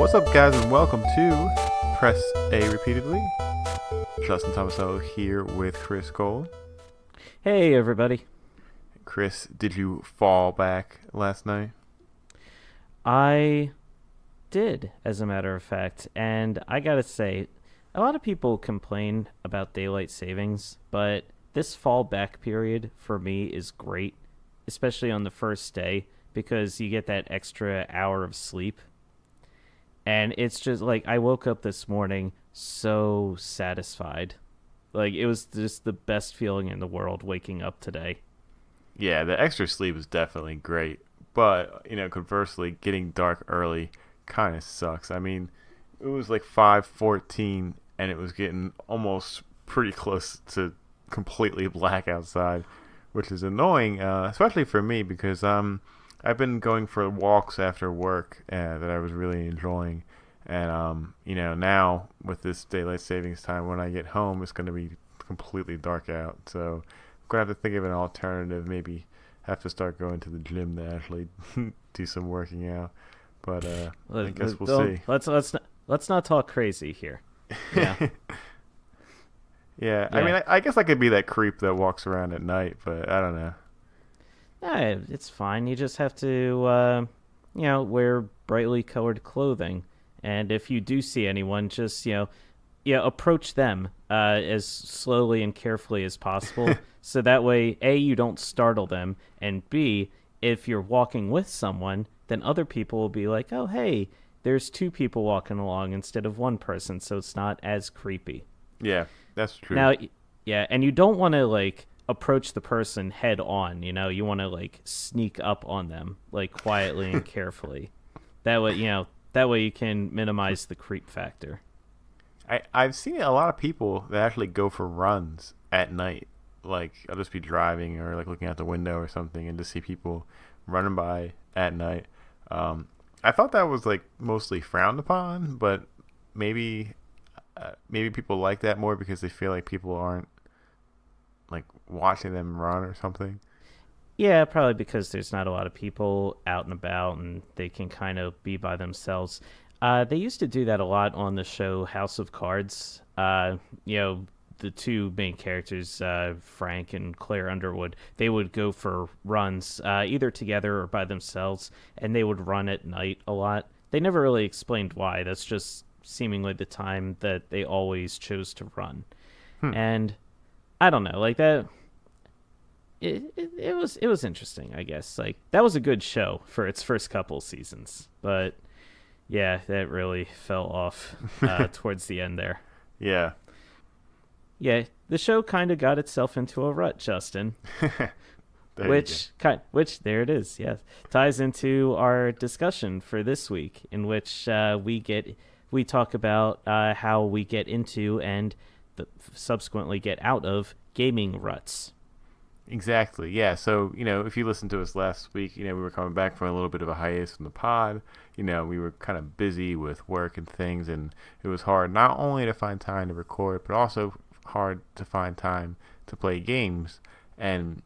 What's up, guys, and welcome to Press A Repeatedly. Justin Thomaso here with Chris Cole. Hey, everybody. Chris, did you fall back last night? I did, as a matter of fact, and I gotta say, a lot of people complain about daylight savings, but this fallback period for me is great, especially on the first day, because you get that extra hour of sleep. And it's just like I woke up this morning so satisfied. Like it was just the best feeling in the world waking up today. Yeah, the extra sleep is definitely great, but, conversely, getting dark early kind of sucks. I mean, it was like 5:14, and it was getting almost pretty close to completely black outside, which is annoying, especially for me because I've been going for walks after work that I was really enjoying, and now with this daylight savings time, when I get home, it's going to be completely dark out. So I'm gonna have to think of an alternative. Maybe have to start going to the gym to actually do some working out. But I guess we'll see. Let's not talk crazy here. Yeah. Yeah, I mean, I guess I could be that creep that walks around at night, but I don't know. It's fine. You just have to, wear brightly colored clothing. And if you do see anyone, just, approach them as slowly and carefully as possible. So that way, A, you don't startle them, and B, if you're walking with someone, then other people will be like, oh, hey, there's two people walking along instead of one person, so it's not as creepy. Yeah, that's true. Now, yeah, and you don't want to, approach the person head on, you want to, sneak up on them, quietly and carefully. That way, you can minimize the creep factor. I've seen a lot of people that actually go for runs at night. Like, I'll just be driving or, looking out the window or something and just see people running by at night. I thought that was, mostly frowned upon, but maybe people like that more because they feel like people aren't watching them run or something. Yeah, probably because there's not a lot of people out and about and they can kind of be by themselves. They used to do that a lot on the show House of Cards. The two main characters, Frank and Claire Underwood, they would go for runs either together or by themselves, and they would run at night a lot. They never really explained why. That's just seemingly the time that they always chose to run. And I don't know, that it was interesting, I guess. That was a good show for its first couple seasons, but yeah, that really fell off towards the end there. Yeah. Yeah, the show kind of got itself into a rut, Justin. which there it is. Yes, ties into our discussion for this week, in which we talk about how we get into and subsequently get out of gaming ruts. Exactly. Yeah. So, if you listened to us last week, we were coming back from a little bit of a hiatus from the pod. We were kind of busy with work and things, and it was hard not only to find time to record, but also hard to find time to play games. And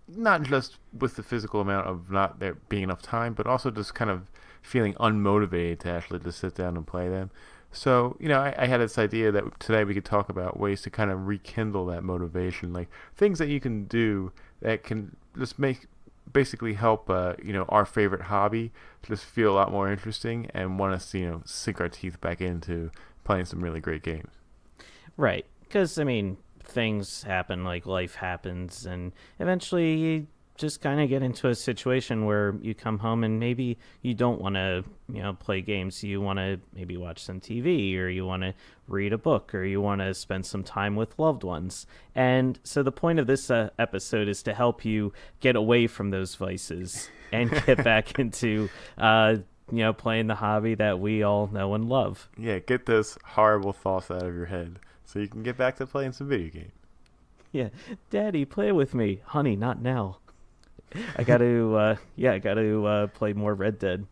not just with the physical amount of not there being enough time, but also just kind of feeling unmotivated to actually just sit down and play them. So, I had this idea that today we could talk about ways to kind of rekindle that motivation, things that you can do that can just basically help, our favorite hobby just feel a lot more interesting and want us to, sink our teeth back into playing some really great games. Right. Because, things happen, life happens, and eventually you just kind of get into a situation where you come home and maybe you don't want to, play games. You want to maybe watch some TV, or you want to read a book, or you want to spend some time with loved ones. And so the point of this episode is to help you get away from those vices and get back into, playing the hobby that we all know and love. Yeah, get those horrible thoughts out of your head so you can get back to playing some video games. Yeah, Daddy, play with me. Honey, not now. I got to play more Red Dead.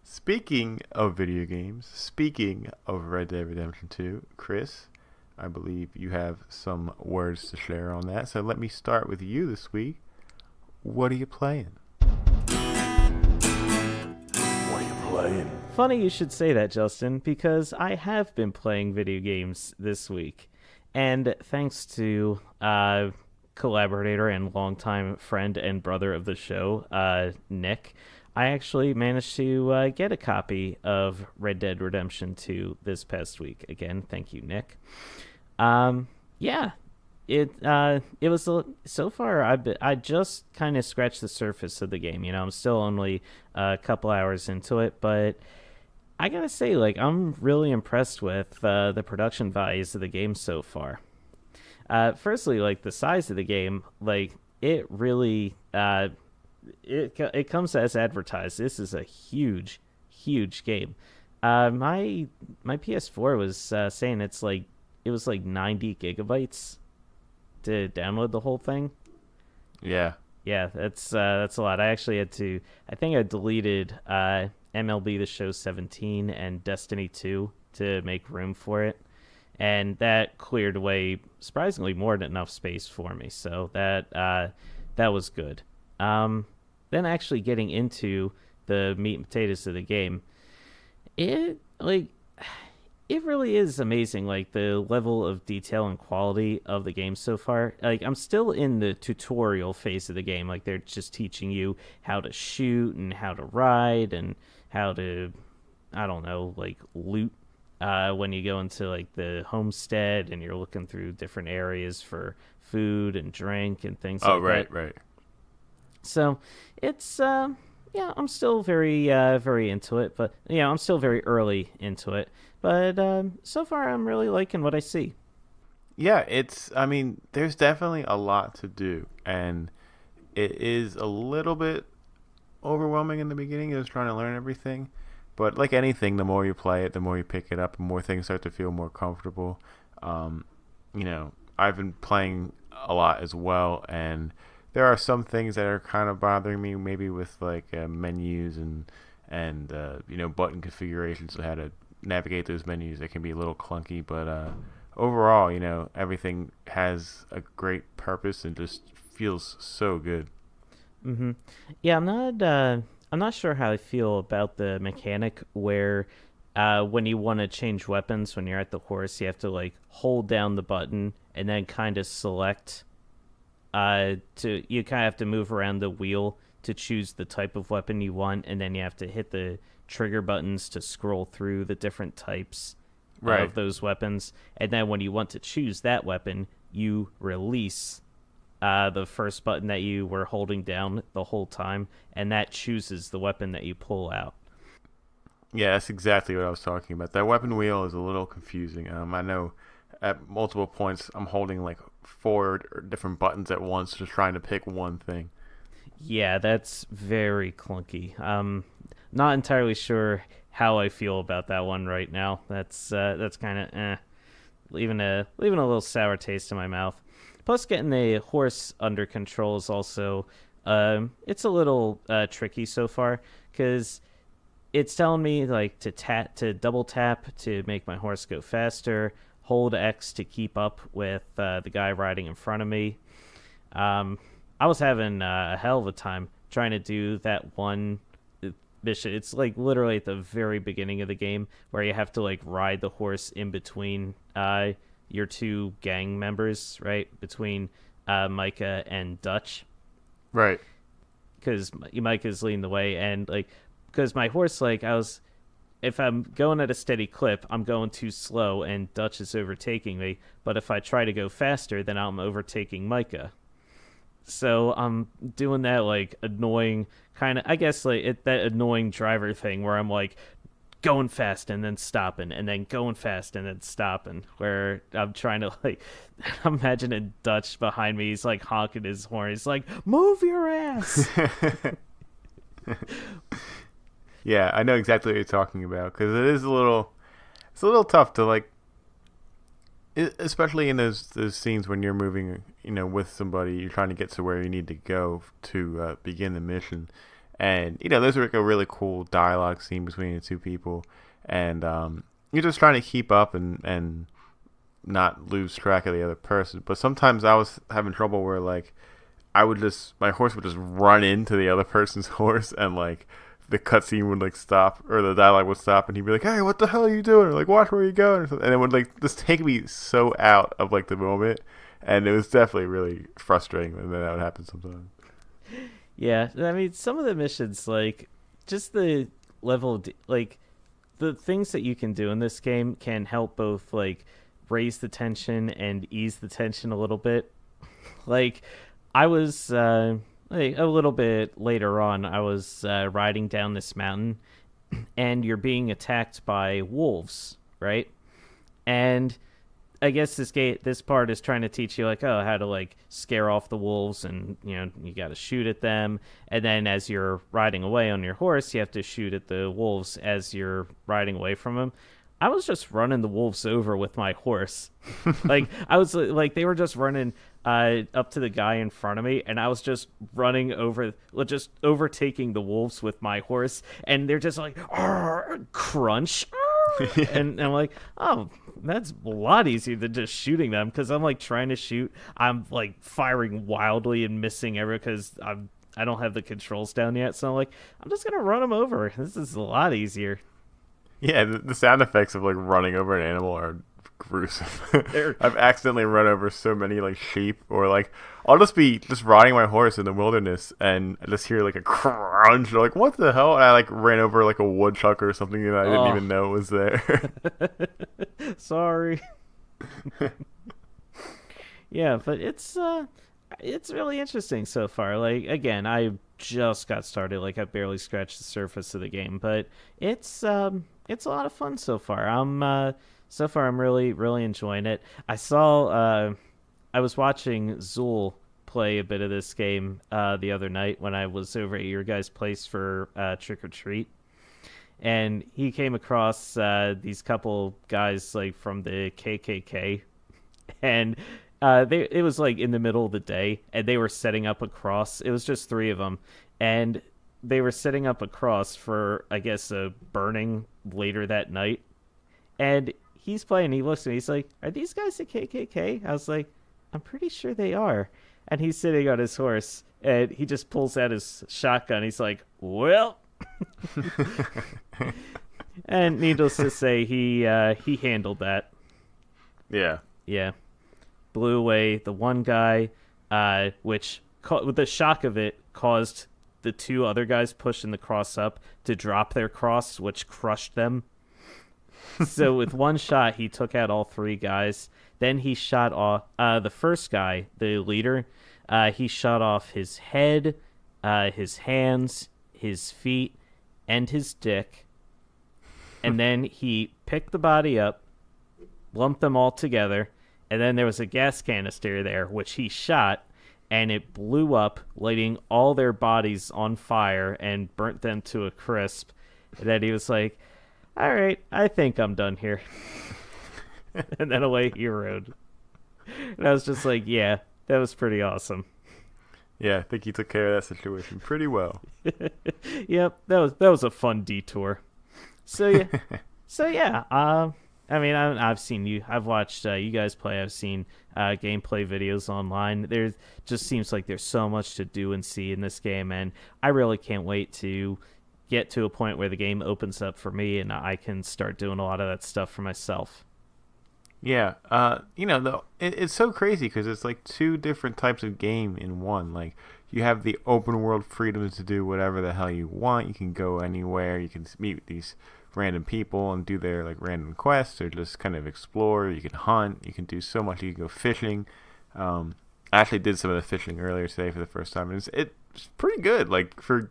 Speaking of video games, speaking of Red Dead Redemption 2, Chris, I believe you have some words to share on that. So let me start with you this week. What are you playing? What are you playing? Funny you should say that, Justin, because I have been playing video games this week. And thanks to collaborator and longtime friend and brother of the show, Nick, I actually managed to get a copy of Red Dead Redemption 2 this past week. Again, thank you, Nick. Yeah, it was so far. I just kind of scratched the surface of the game. You know, I'm still only a couple hours into it, but I gotta say, like, I'm really impressed with the production values of the game so far. Firstly, like the size of the game, like it really it comes as advertised. This is a huge game. My PS4 was saying it was like 90 gigabytes to download the whole thing. Yeah. Yeah, that's a lot. I actually had to. I think I deleted MLB The Show 17 and Destiny 2 to make room for it, and that cleared away surprisingly more than enough space for me. So that was good. Then actually getting into the meat and potatoes of the game, it like it really is amazing, like the level of detail and quality of the game so far. Like I'm still in the tutorial phase of the game. Like they're just teaching you how to shoot and how to ride and how to, I don't know, like loot when you go into like the homestead and you're looking through different areas for food and drink and things Oh, like right, that. right. So it's yeah, I'm still very into it, but yeah, I'm still very early into it. But so far, I'm really liking what I see. Yeah, I mean, there's definitely a lot to do, and it is a little bit overwhelming in the beginning, just trying to learn everything. But like anything, the more you play it, the more you pick it up, the more things start to feel more comfortable. Um, I've been playing a lot as well, and there are some things that are kind of bothering me, maybe with like menus and button configurations, so how to navigate those menus. That can be a little clunky, but overall, everything has a great purpose and just feels so good. hmm Yeah, I'm not sure how I feel about the mechanic where when you want to change weapons when you're at the horse, you have to like hold down the button and then kind of select to you kind of have to move around the wheel to choose the type of weapon you want, and then you have to hit the trigger buttons to scroll through the different types Right. of those weapons. And then when you want to choose that weapon, you release the first button that you were holding down the whole time, and that chooses the weapon that you pull out. Yeah, that's exactly what I was talking about. That weapon wheel is a little confusing. I know at multiple points I'm holding like four different buttons at once, just trying to pick one thing. Yeah, that's very clunky. Not entirely sure how I feel about that one right now. That's kind of leaving a little sour taste in my mouth. Plus, getting the horse under control is also it's a little tricky so far because it's telling me like to double tap to make my horse go faster, hold X to keep up with the guy riding in front of me. I was having a hell of a time trying to do that one mission. It's like literally at the very beginning of the game where you have to like ride the horse in between your two gang members, right? Between Micah and Dutch. Right. Because Micah's leading the way, and like, because my horse, like, if I'm going at a steady clip, I'm going too slow, and Dutch is overtaking me. But if I try to go faster, then I'm overtaking Micah. So I'm doing that like annoying kind of, I guess like that annoying driver thing where I'm like going fast and then stopping and then going fast and then stopping. Where I'm trying to like, I'm imagining Dutch behind me. He's like honking his horn. He's like, "Move your ass." Yeah, I know exactly what you're talking about because it's a little tough to like, especially in those scenes when you're moving, with somebody, you're trying to get to where you need to go to begin the mission, and those are like a really cool dialogue scene between the two people, and you're just trying to keep up and not lose track of the other person. But sometimes I was having trouble where like my horse would just run into the other person's horse and like the cutscene would like stop or the dialogue would stop, and he'd be like, "Hey, what the hell are you doing?" Or like, "Watch where you going," or something. And it would like just take me so out of like the moment, and it was definitely really frustrating when that would happen sometimes. Yeah, I mean, some of the missions, like just the level, like the things that you can do in this game can help both like raise the tension and ease the tension a little bit. Like I was like, a little bit later on, I was riding down this mountain, and you're being attacked by wolves, right? And I guess this part is trying to teach you like, oh, how to like scare off the wolves, and you got to shoot at them, and then as you're riding away on your horse, you have to shoot at the wolves as you're riding away from them. I was just running the wolves over with my horse. Like I was like they were just running up to the guy in front of me, and I was just running over, just overtaking the wolves with my horse, and they're just like crunch, Yeah. and I'm like, oh, that's a lot easier than just shooting them, because I'm like trying to shoot, I'm like firing wildly and missing every because I don't have the controls down yet, so I'm like, I'm just gonna run them over. This is a lot easier. Yeah, the sound effects of like running over an animal are gruesome. They're I've accidentally run over so many like sheep, or like I'll just be just riding my horse in the wilderness and I just hear like a crunch. Or, like, what the hell? And I like ran over like a woodchuck or something that I didn't oh, even know was there. sorry. Yeah, but it's really interesting so far. Like again, I just got started. Like I barely scratched the surface of the game, but it's a lot of fun so far. So far I'm really enjoying it. I was watching Zool play a bit of this game the other night when I was over at your guys' place for Trick or Treat, and he came across these couple guys like from the KKK, and it was like in the middle of the day, and they were setting up a cross. It was just three of them, and they were setting up a cross for, I guess, a burning later that night. And he's playing. He looks at me. He's like, "Are these guys the KKK?" I was like, "I'm pretty sure they are." And he's sitting on his horse, and he just pulls out his shotgun. He's like, "Well," and needless to say, he handled that. Yeah. Yeah, blew away the one guy, which with the shock of it caused the two other guys pushing the cross up to drop their cross, which crushed them. So with one shot, he took out all three guys. Then he shot off the first guy, the leader. He shot off his head, his hands, his feet, and his dick. And then he picked the body up, lumped them all together, and then there was a gas canister there, which he shot, and it blew up, lighting all their bodies on fire and burnt them to a crisp. And then he was like, "All right, I think I'm done here." And then away he rode. And I was just like, yeah, that was pretty awesome. Yeah, I think he took care of that situation pretty well. Yep, that was a fun detour. So yeah, so yeah. I mean, I've seen you. I've watched you guys play. I've seen gameplay videos online. There just seems like there's so much to do and see in this game, and I really can't wait to get to a point where the game opens up for me and I can start doing a lot of that stuff for myself. Yeah, it's so crazy because it's like two different types of game in one. Like, you have the open world freedom to do whatever the hell you want. You can go anywhere. You can meet with these random people and do their like random quests, or just kind of explore. You can hunt. You can do so much. You can go fishing. I actually did some of the fishing earlier today for the first time, and it's pretty good. Like, for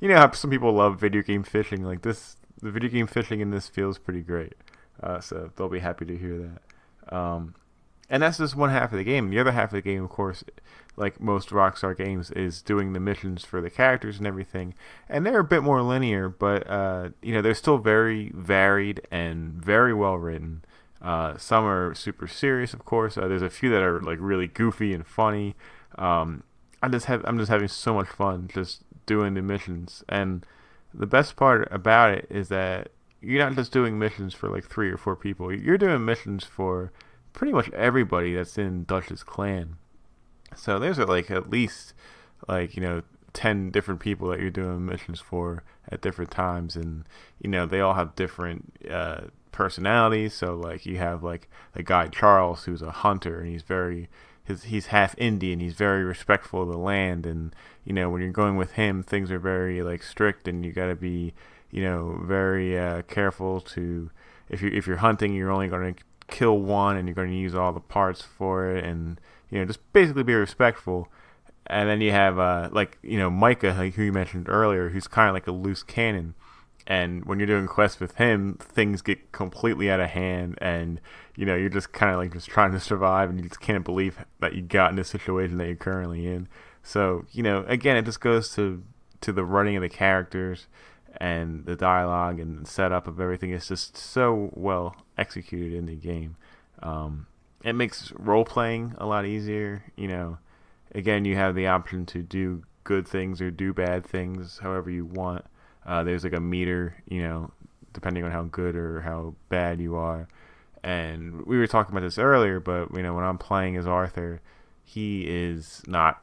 how some people love video game fishing. Like this, the video game fishing in this feels pretty great. So they'll be happy to hear that. And that's just one half of the game. The other half of the game, of course, like most Rockstar games, is doing the missions for the characters and everything. And they're a bit more linear, but they're still very varied and very well written. Some are super serious, of course. There's a few that are like really goofy and funny. I'm just having so much fun just doing the missions. And the best part about it is that you're not just doing missions for like 3 or 4 people. You're doing missions for pretty much everybody that's in Dutch's clan. So there's like at least like 10 10 different people that you're doing missions for at different times, and they all have different personalities. So like you have like the guy Charles, who's a hunter, and he's half Indian. He's very respectful of the land, and when you're going with him, things are very like strict, and you got to be very careful to, if you're hunting, you're only going to kill one, and you're going to use all the parts for it, and just basically be respectful. And then you have Micah, like, who you mentioned earlier, who's kind of like a loose cannon. And when you're doing quests with him, things get completely out of hand, and you're just kind of like just trying to survive, and you just can't believe that you got in the situation that you're currently in. So again, it just goes to the running of the characters and the dialogue and the setup of everything. Is just so well executed in the game. It makes role playing a lot easier. Again, you have the option to do good things or do bad things, however you want. There's like a meter, depending on how good or how bad you are. And we were talking about this earlier, but when I'm playing as Arthur, he is not.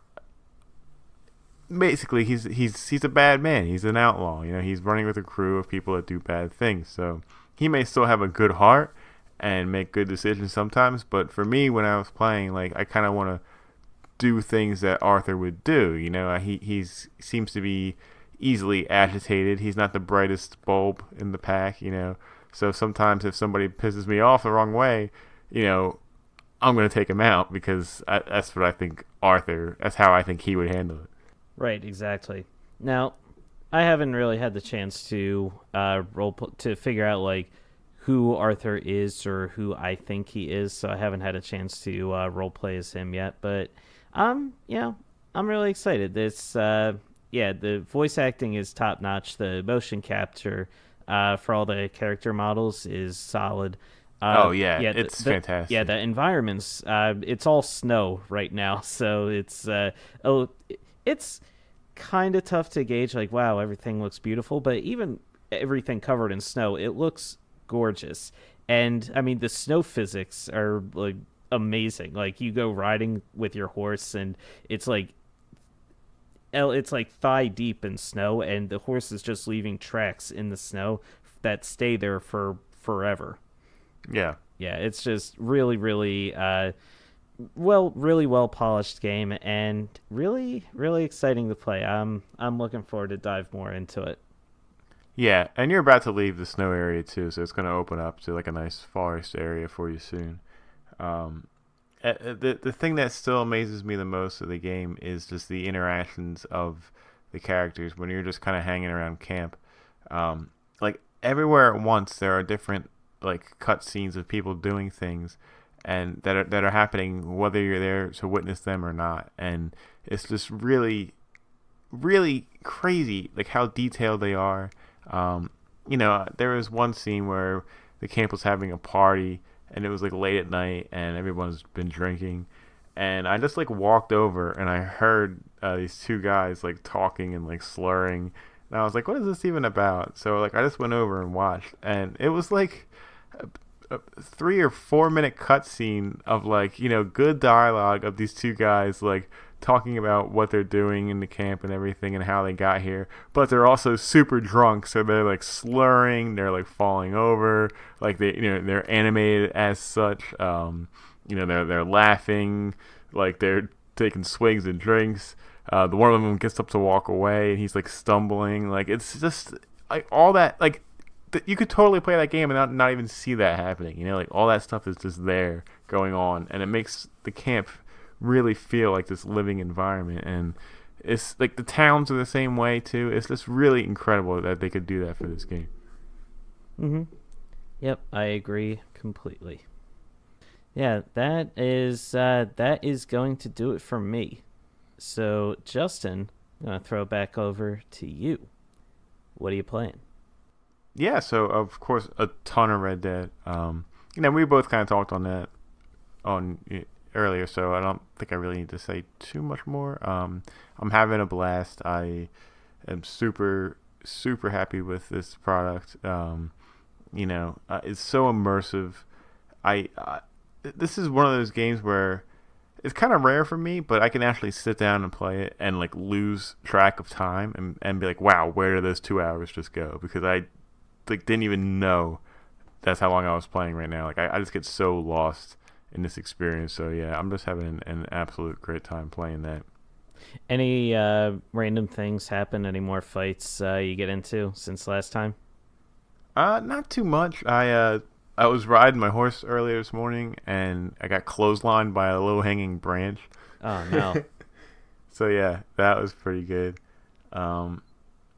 Basically, he's a bad man. He's an outlaw. He's running with a crew of people that do bad things. So he may still have a good heart and make good decisions sometimes. But for me, when I was playing, like, I kind of want to do things that Arthur would do. He seems to be easily agitated. He's not the brightest bulb in the pack. So sometimes if somebody pisses me off the wrong way, I'm going to take him out, because that's what I think that's how I think he would handle it. Right, exactly. Now, I haven't really had the chance to to figure out like who Arthur is or who I think he is, so I haven't had a chance to roleplay as him yet. But I'm really excited. The voice acting is top notch. The motion capture for all the character models is solid. It's fantastic. Yeah, the environments. It's all snow right now, so it's kind of tough to gauge. Like, wow, everything looks beautiful, but even everything covered in snow, it looks gorgeous. And I mean, the snow physics are like amazing. Like, you go riding with your horse, and it's like thigh deep in snow, and the horse is just leaving tracks in the snow that stay there for forever. Yeah. Yeah, it's just really, really really well polished game, and really, really exciting to play. I'm looking forward to dive more into it. Yeah, and you're about to leave the snow area too, so it's going to open up to like a nice forest area for you soon. The thing that still amazes me the most of the game is just the interactions of the characters when you're just kind of hanging around camp. Like, everywhere at once, there are different like cut scenes of people doing things, and that are happening whether you're there to witness them or not. And it's just really, really crazy, like how detailed they are. There was one scene where the camp was having a party, and it was like late at night, and everyone's been drinking, and I just like walked over, and I heard these two guys like talking and like slurring, and I was like, what is this even about? So like I just went over and watched, and it was like a 3 or 4 minute cutscene of like good dialogue of these two guys like talking about what they're doing in the camp and everything and how they got here, but they're also super drunk, so they're like slurring, they're like falling over, like they're animated as such. They're laughing, like they're taking swigs and drinks. The one of them gets up to walk away, and he's like stumbling. Like, it's just like all that, like you could totally play that game and not even see that happening. Like all that stuff is just there going on, and it makes the camp really feel like this living environment. And it's like the towns are the same way too. It's just really incredible that they could do that for this game. Yep, I agree completely. Yeah, that is going to do it for me. So, Justin, I'm going to throw it back over to you. What are you playing? Yeah, so of course a ton of Red Dead. We both kind of talked on that earlier, so I don't think I really need to say too much more. I'm having a blast. I am super, super happy with this product. It's so immersive. This is one of those games where it's kind of rare for me, but I can actually sit down and play it and like lose track of time and be like, wow, where did those 2 hours just go? Because I like didn't even know that's how long I was playing right now. Like I just get so lost in this experience. So yeah, I'm just having an absolute great time playing that. Any random things happen? Any more fights you get into since last time? Not too much. I was riding my horse earlier this morning and I got clotheslined by a low hanging branch. Oh no. So yeah, that was pretty good. Um,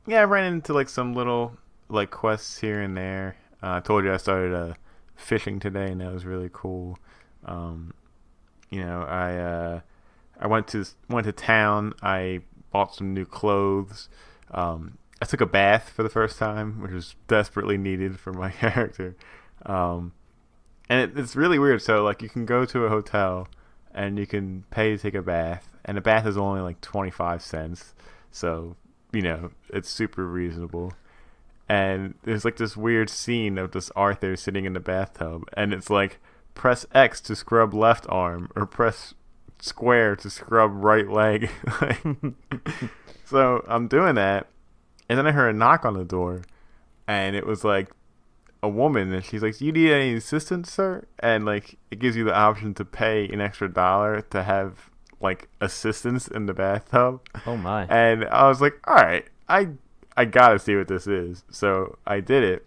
yeah, I ran into like some little like quests here and there. I told you I started fishing today, and that was really cool. Um, I went to town. I bought some new clothes. I took a bath for the first time, which was desperately needed for my character. Um, and it's really weird. So like you can go to a hotel and you can pay to take a bath, and a bath is only like 25 cents. So it's super reasonable. And there's like this weird scene of this Arthur sitting in the bathtub, and it's like press X to scrub left arm or press square to scrub right leg. So I'm doing that, and then I heard a knock on the door, and it was like a woman, and she's like, "Do you need any assistance, sir?" And like it gives you the option to pay an extra dollar to have like assistance in the bathtub. Oh my. And I was like, "All right, I gotta see what this is." So I did it,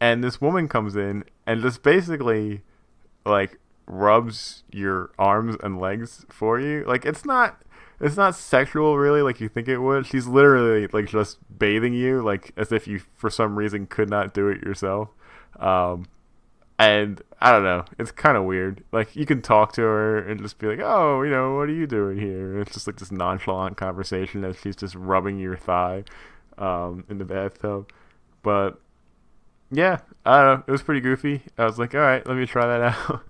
and this woman comes in and just basically like rubs your arms and legs for you. Like it's not sexual really like you think it would. She's literally like just bathing you like as if you for some reason could not do it yourself. Um, and I don't know, it's kind of weird. Like you can talk to her and just be like, "Oh, what are you doing here?" And it's just like this nonchalant conversation as she's just rubbing your thigh in the bathtub. But yeah, I don't know, it was pretty goofy. I was like, all right, let me try that out.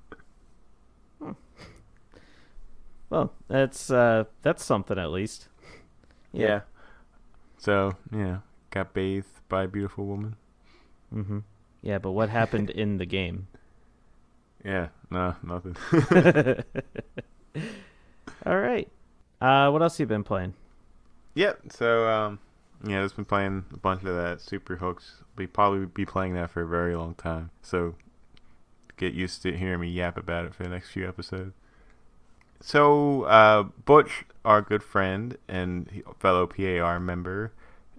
Well, that's something at least. Yeah. Yeah. So yeah, got bathed by a beautiful woman. Mhm. Yeah, but what happened in the game? Yeah, no, nothing. All right. What else you been playing? Yep. So yeah, just been playing a bunch of that Super Hooks. We probably be playing that for a very long time. So get used to hearing me yap about it for the next few episodes. So Butch, our good friend and fellow PAR member,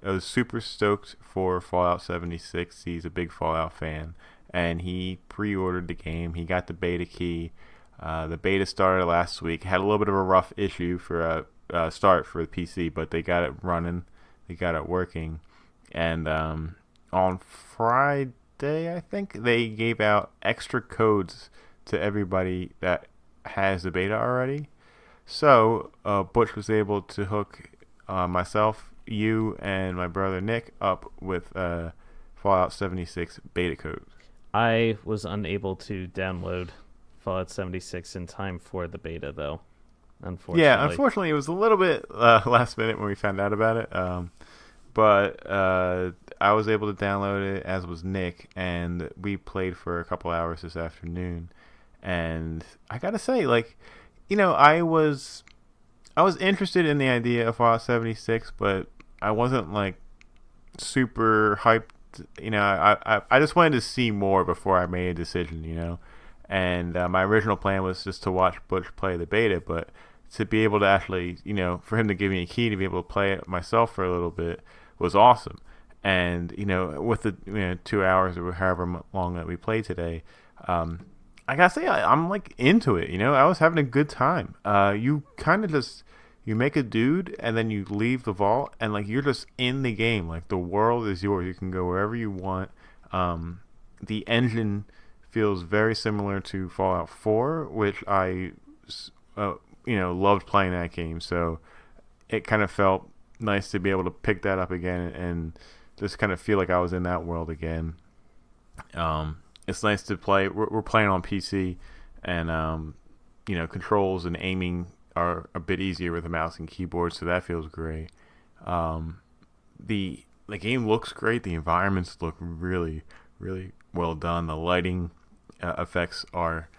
was super stoked for Fallout 76. He's a big Fallout fan, and he pre-ordered the game. He got the beta key. The beta started last week. Had a little bit of a rough issue for a start for the PC, but they got it running. They got it working. And on Friday, I think, they gave out extra codes to everybody that has the beta already. So Butch was able to hook myself, you, and my brother Nick up with Fallout 76 beta codes. I was unable to download Fallout 76 in time for the beta, though. Unfortunately. Yeah, unfortunately, it was a little bit last minute when we found out about it. But I was able to download it, as was Nick, and we played for a couple hours this afternoon. And I gotta say, like, I was interested in the idea of Fallout 76, but I wasn't like super hyped. I just wanted to see more before I made a decision. And my original plan was just to watch Butch play the beta, but to be able to actually, for him to give me a key to be able to play it myself for a little bit was awesome. And with the 2 hours or however long that we played today, I gotta say I'm like into it. I was having a good time. You kind of just you make a dude and then you leave the vault and like you're just in the game. Like the world is yours. You can go wherever you want. The engine feels very similar to Fallout 4, which I loved playing that game. So it kind of felt nice to be able to pick that up again and just kind of feel like I was in that world again. It's nice to play. We're playing on PC, and controls and aiming are a bit easier with a mouse and keyboard, so that feels great. The game looks great. The environments look really, really well done. The lighting effects are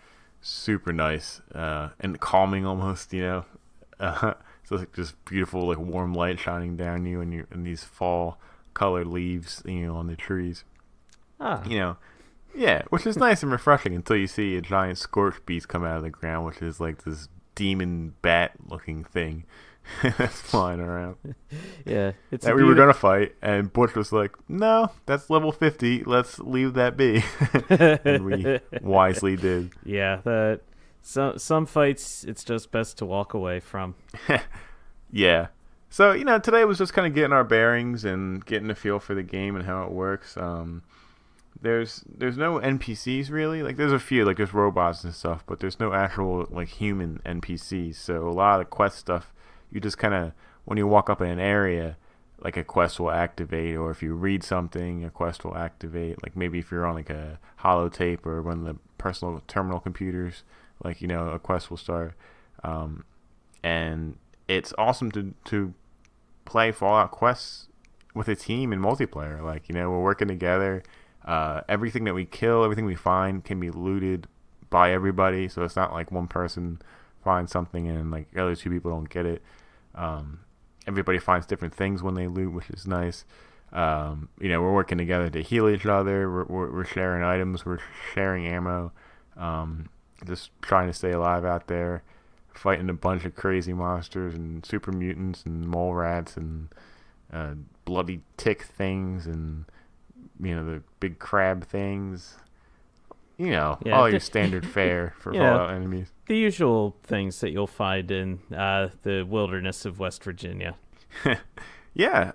super nice and calming almost. So it's like just beautiful, like warm light shining down you, and you and these fall colored leaves, on the trees. Ah, You know, yeah, which is nice and refreshing until you see a giant scorch beast come out of the ground, which is like this demon bat looking thing that's flying around. yeah, it's a That we were beautiful. gonna fight, and Butch was like, "No, that's level 50. Let's leave that be," and we wisely did. Yeah, that some fights it's just best to walk away from. Yeah. So today was just kind of getting our bearings and getting a feel for the game and how it works. There's no NPCs really. Like there's a few, like there's robots and stuff, but there's no actual like human NPCs. So a lot of the quest stuff, you just kind of when you walk up in an area, like a quest will activate, or if you read something, a quest will activate. Like maybe if you're on like a holotape or one of the personal terminal computers, like a quest will start. And it's awesome to play Fallout quests with a team in multiplayer. Like we're working together. Everything that we kill, everything we find, can be looted by everybody. So it's not like one person finds something and like the other two people don't get it. Everybody finds different things when they loot, which is nice. We're working together to heal each other. We're sharing items. We're sharing ammo. Just trying to stay alive out there, fighting a bunch of crazy monsters and super mutants and mole rats and bloody tick things and the big crab things. Yeah, All your standard fare for you know Fallout enemies. the usual things that you'll find in the wilderness of West Virginia. Yeah,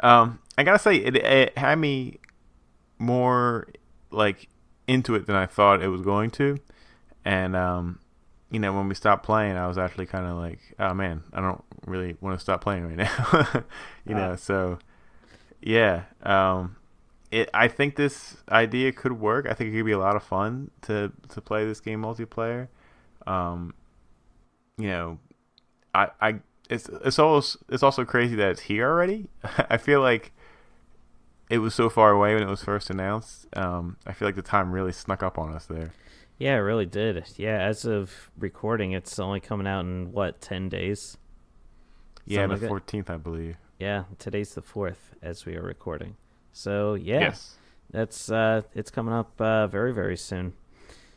I gotta say it had me more like into it than I thought it was going to, and when we stopped playing, I was actually kind of like, oh man, I don't really want to stop playing right now, Uh, So yeah, I think this idea could work. I think it could be a lot of fun to play this game multiplayer. Um, you know, I it's also crazy that it's here already. I feel like it was so far away when it was first announced. I feel like the time really snuck up on us there. yeah, it really did. Yeah, as of recording, it's only coming out in what 10 days, Yeah, something the like that. 14th, I believe. Yeah, today's the 4th as we are recording. So yeah, Yes. that's it's coming up very very soon.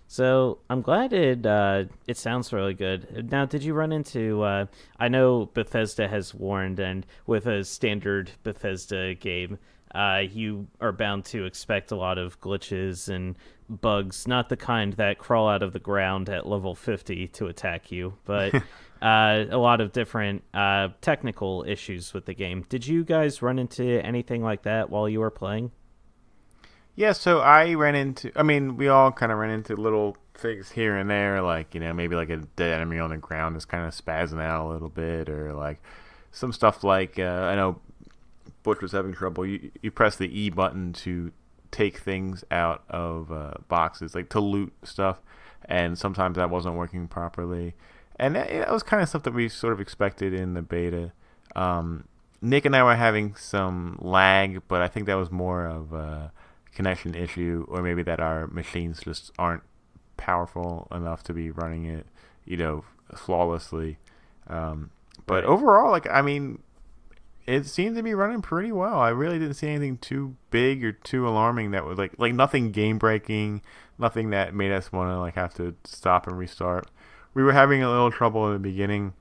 So I'm glad it sounds really good. Now, did you run into? I know Bethesda has warned, and with a standard Bethesda game, you are bound to expect a lot of glitches and bugs, not the kind that crawl out of the ground at level 50 to attack you, but a lot of different technical issues with the game. Did you guys run into anything like that while you were playing? Yeah, so I ran into, I mean, we all kind of ran into little things here and there, like, maybe like a dead enemy on the ground is kind of spazzing out a little bit, or like some stuff like, I know Butch was having trouble. You press the E button to take things out of boxes, like to loot stuff, and sometimes that wasn't working properly. And that was kind of stuff that we sort of expected in the beta. Nick and I were having some lag, but I think that was more of a connection issue, or maybe that our machines just aren't powerful enough to be running it, flawlessly. But Right. overall, like, I mean, it seemed to be running pretty well. I really didn't see anything too big or too alarming that was like nothing game breaking, nothing that made us want to like have to stop and restart. We were having a little trouble in the beginning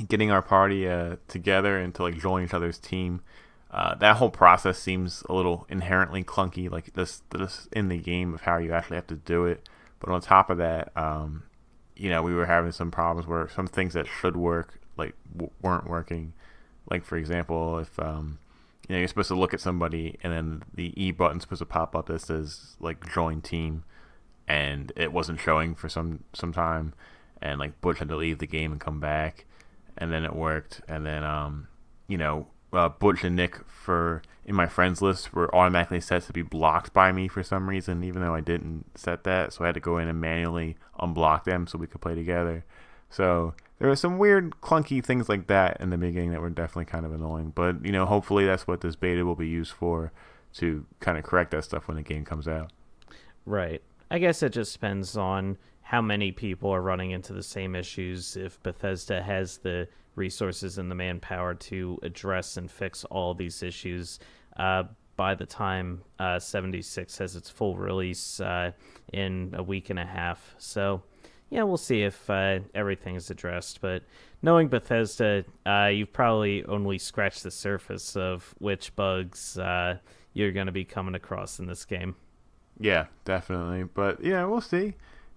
getting our party together and to like join each other's team. That whole process seems a little inherently clunky, like this in the game of how you actually have to do it. But on top of that, we were having some problems where some things that should work like weren't working. Like for example, if you're supposed to look at somebody and then the E button's supposed to pop up that says like join team, and it wasn't showing for some time, and like Butch had to leave the game and come back, and then it worked, and then Butch and Nick for in my friends list were automatically set to be blocked by me for some reason, even though I didn't set that. So I had to go in and manually unblock them so we could play together. So there were some weird, clunky things like that in the beginning that were definitely kind of annoying. But hopefully that's what this beta will be used for, to kind of correct that stuff when the game comes out. Right. I guess it just depends on how many people are running into the same issues, if Bethesda has the resources and the manpower to address and fix all these issues by the time 76 has its full release in a week and a half. So, yeah, we'll see if everything is addressed. But knowing Bethesda, you've probably only scratched the surface of which bugs you're going to be coming across in this game. Yeah, definitely. But yeah, we'll see.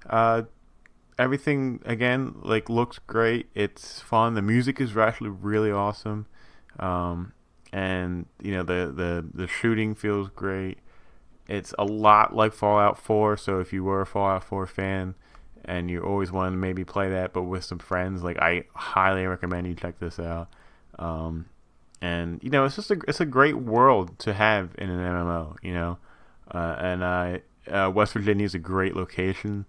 Uh, Everything again like looks great. It's fun. The music is actually really awesome, and the shooting feels great. It's a lot like Fallout 4. So if you were a Fallout 4 fan and you always wanted to maybe play that, but with some friends, like I highly recommend you check this out. Um, and it's just it's a great world to have in an MMO. And West Virginia is a great location.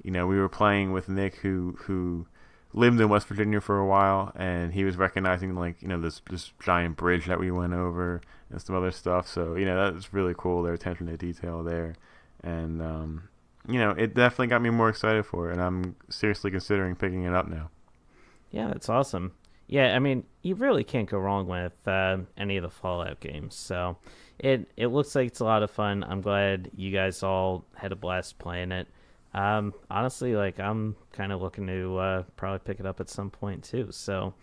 We were playing with Nick, who lived in West Virginia for a while, and he was recognizing this giant bridge that we went over and some other stuff. So that was really cool. Their attention to detail there, and it definitely got me more excited for it, and I'm seriously considering picking it up now. Yeah, that's awesome. Yeah, I mean, you really can't go wrong with any of the Fallout games. So it looks like it's a lot of fun. I'm glad you guys all had a blast playing it. Honestly, like I'm kind of looking to probably pick it up at some point too. So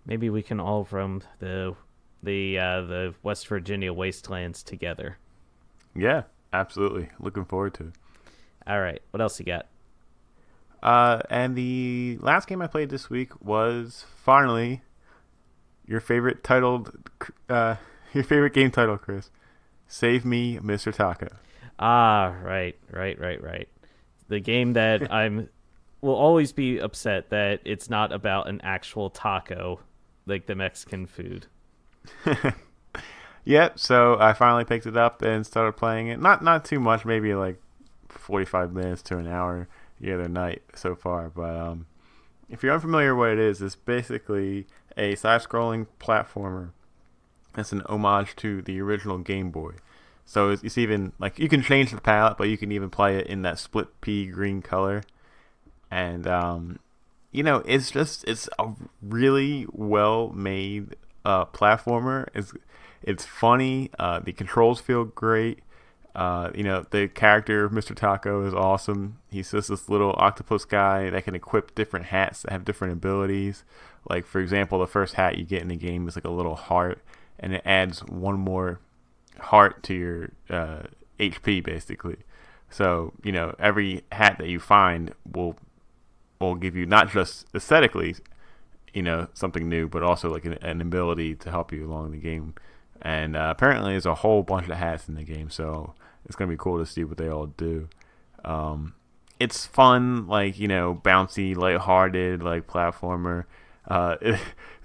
maybe we can all roam the West Virginia wastelands together. Yeah, absolutely. Looking forward to it. All right, what else you got? And the last game I played this week was finally your favorite your favorite game title, Chris. Save Me, Mr. Tako. Ah, right. The game that I'm will always be upset that it's not about an actual taco, like the Mexican food. Yep. So I finally picked it up and started playing it. Not too much, maybe like 45 minutes to an hour the other night so far. But if you're unfamiliar with what it is, it's basically a side-scrolling platformer. It's an homage to the original Game Boy. So it's even like you can change the palette, but you can even play it in that split pea green color. And it's a really well made platformer. It's funny. The controls feel great. The character of Mr. Tako is awesome. He's just this little octopus guy that can equip different hats that have different abilities. Like, for example, the first hat you get in the game is like a little heart, and it adds one more heart to your HP, basically. So, every hat that you find will give you not just aesthetically, something new, but also like an ability to help you along the game. And apparently there's a whole bunch of hats in the game, so it's going to be cool to see what they all do. It's fun, like, bouncy, lighthearted, like, platformer. The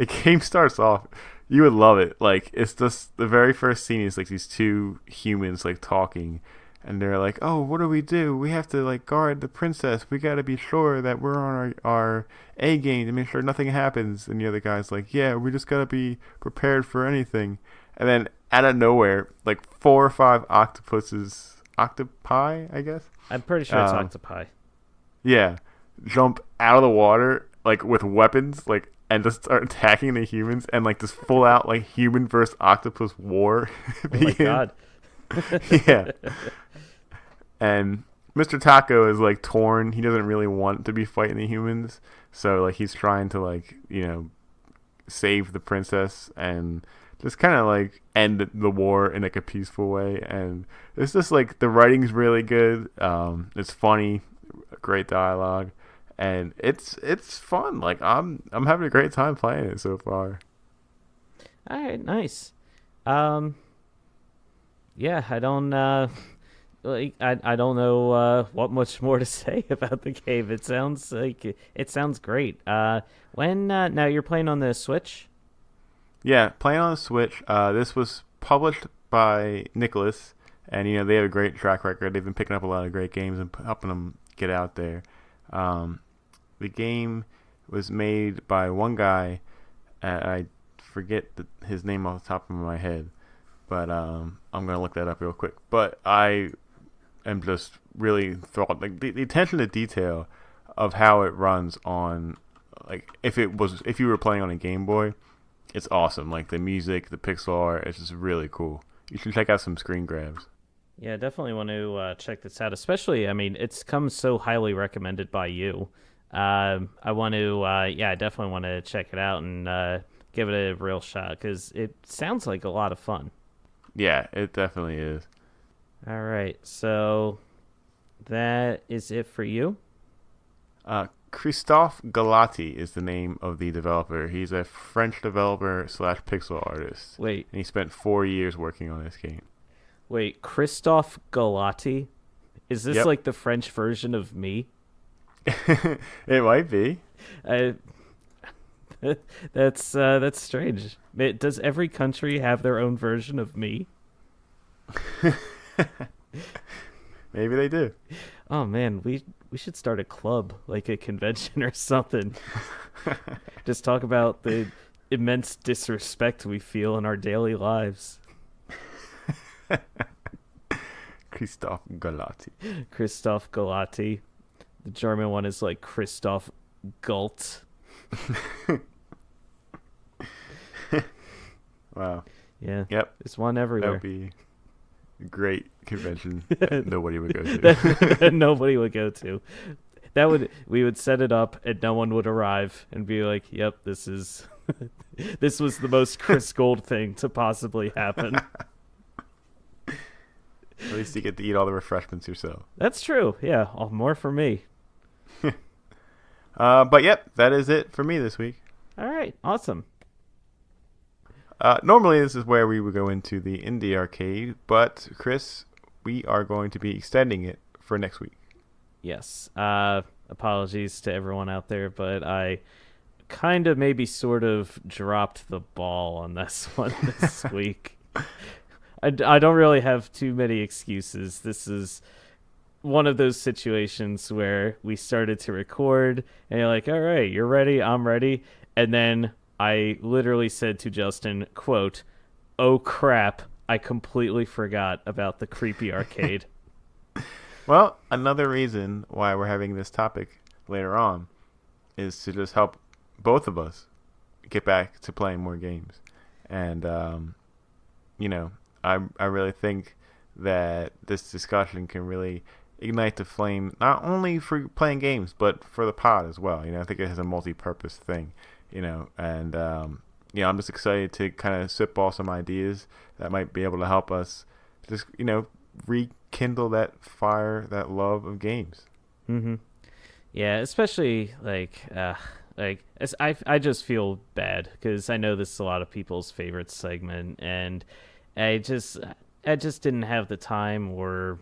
game starts off, you would love it. Like, it's just, the very first scene is, like, these two humans, like, talking. And they're like, oh, what do? We have to, like, guard the princess. We got to be sure that we're on our A game to make sure nothing happens. And the other guy's like, yeah, we just got to be prepared for anything. And then out of nowhere, like 4 or 5 octopi, I guess. I'm pretty sure it's octopi. Yeah, jump out of the water like with weapons, like, and just start attacking the humans, and like this full out like human versus octopus war. Oh my god. Yeah. And Mr. Tako is like torn. He doesn't really want to be fighting the humans, so like he's trying to like save the princess and just kind of like end the war in like a peaceful way. And it's just like the writing's really good. It's funny, great dialogue, and it's fun. Like I'm having a great time playing it so far. All right, nice. Yeah, I don't like I don't know what much more to say about the game. It sounds great. When now you're playing on the Switch? Yeah, playing on the Switch. This was published by Nicholas, and they have a great track record. They've been picking up a lot of great games and helping them get out there. The game was made by one guy. I forget his name off the top of my head, but I'm gonna look that up real quick. But I am just really enthralled. Like the attention to detail of how it runs on, like if you were playing on a Game Boy, it's awesome. Like the music, the pixel art, it's just really cool. You should check out some screen grabs. Yeah, definitely want to check this out. Especially, I mean, it's come so highly recommended by you. I want to, yeah, I definitely want to check it out and give it a real shot because it sounds like a lot of fun. Yeah, it definitely is. All right, so that is it for you. Christophe Galati is the name of the developer. He's a French developer slash pixel artist. Wait, And he spent 4 years working on this game. wait, Christophe Galati? Is this Yep. like the French version of me? It might be. I, that's strange. Does every country have their own version of me? Maybe they do. Oh man, we should start a club, like a convention or something. Just talk about the immense disrespect we feel in our daily lives. Christophe Galati. Christoph Galati. The German one is like Christoph Galt. Wow. Yeah. Yep. There's one That everywhere. would be a great convention that nobody would go to. That nobody would go to. We would set it up and no one would arrive and be like, "Yep, this is this was the most Chris Gold thing to possibly happen." At least you get to eat all the refreshments yourself. That's true. Yeah, more for me. But yep, that is it for me this week. All right, awesome. Normally, this is where we would go into the indie arcade, but Chris, we are going to be extending it for next week. Yes. Apologies to everyone out there, but I kind of maybe sort of dropped the ball on this one this week. I don't really have too many excuses. This is one of those situations where we started to record and you're like, all right, you're ready, I'm ready. And then I literally said to Justin, quote, "Oh crap, I completely forgot about the creepy arcade." Well, another reason why we're having this topic later on is to just help both of us get back to playing more games. And, I really think that this discussion can really ignite the flame, not only for playing games, but for the pod as well. I think it has a multi-purpose thing, and, I'm just excited to kind of spitball some ideas that might be able to help us just, rekindle that fire, that love of games. Mm-hmm. Yeah, especially I just feel bad because I know this is a lot of people's favorite segment, and I just didn't have the time, or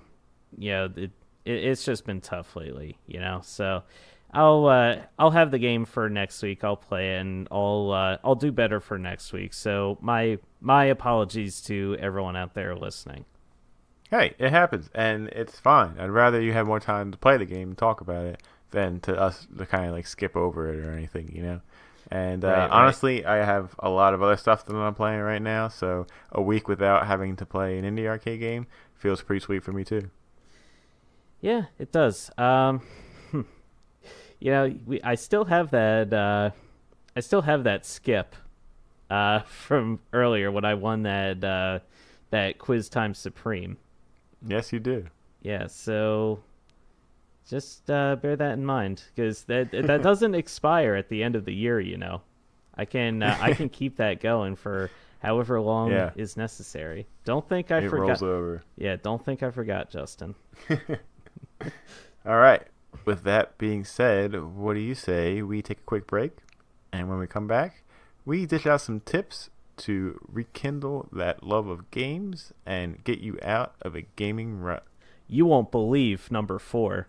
it's just been tough lately, So I'll have the game for next week. I'll play it, and I'll do better for next week. So my apologies to everyone out there listening. Hey, it happens, and it's fine. I'd rather you have more time to play the game and talk about it than to us to kind of like skip over it or anything. And Right. honestly, I have a lot of other stuff that I'm playing right now, so a week without having to play an indie arcade game feels pretty sweet for me too. Yeah, it does. I still have that. I still have that skip from earlier when I won that Quiz Time Supreme. Yes, you do. Yeah, so just bear that in mind because that doesn't expire at the end of the year. I can keep that going for however long is necessary. Don't think I it forgot. rolls over. Yeah, don't think I forgot, Justin. All right. With that being said, what do you say we take a quick break, and when we come back, we dish out some tips to rekindle that love of games and get you out of a gaming rut. You won't believe number 4.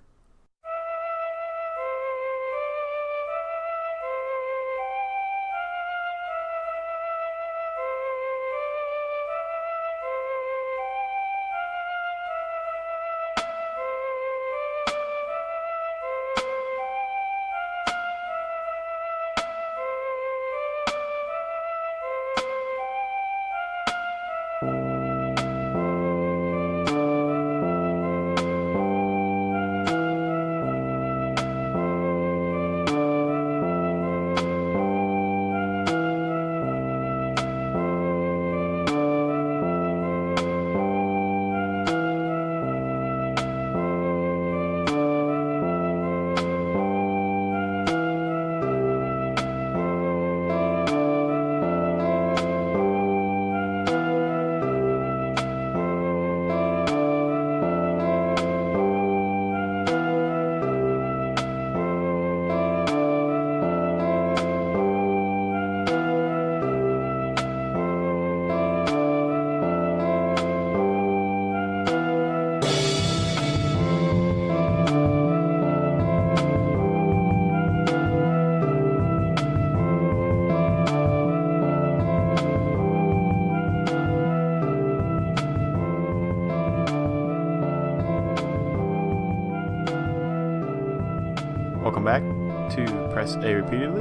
welcome back to Press A repeatedly.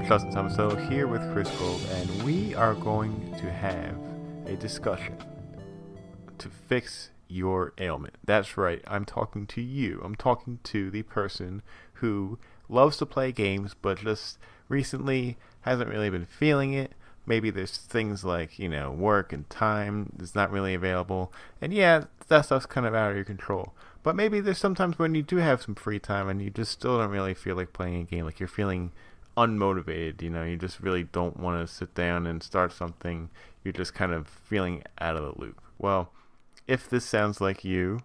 Justin Tomasello here with Chris Gold, and we are going to have a discussion to fix your ailment. That's right, I'm talking to you. I'm talking to the person who loves to play games, but just recently hasn't really been feeling it. Maybe there's things like, work and time is not really available. And yeah, that stuff's kind of out of your control. But maybe there's sometimes when you do have some free time and you just still don't really feel like playing a game. Like you're feeling unmotivated, you just really don't want to sit down and start something. You're just kind of feeling out of the loop. Well, if this sounds like you,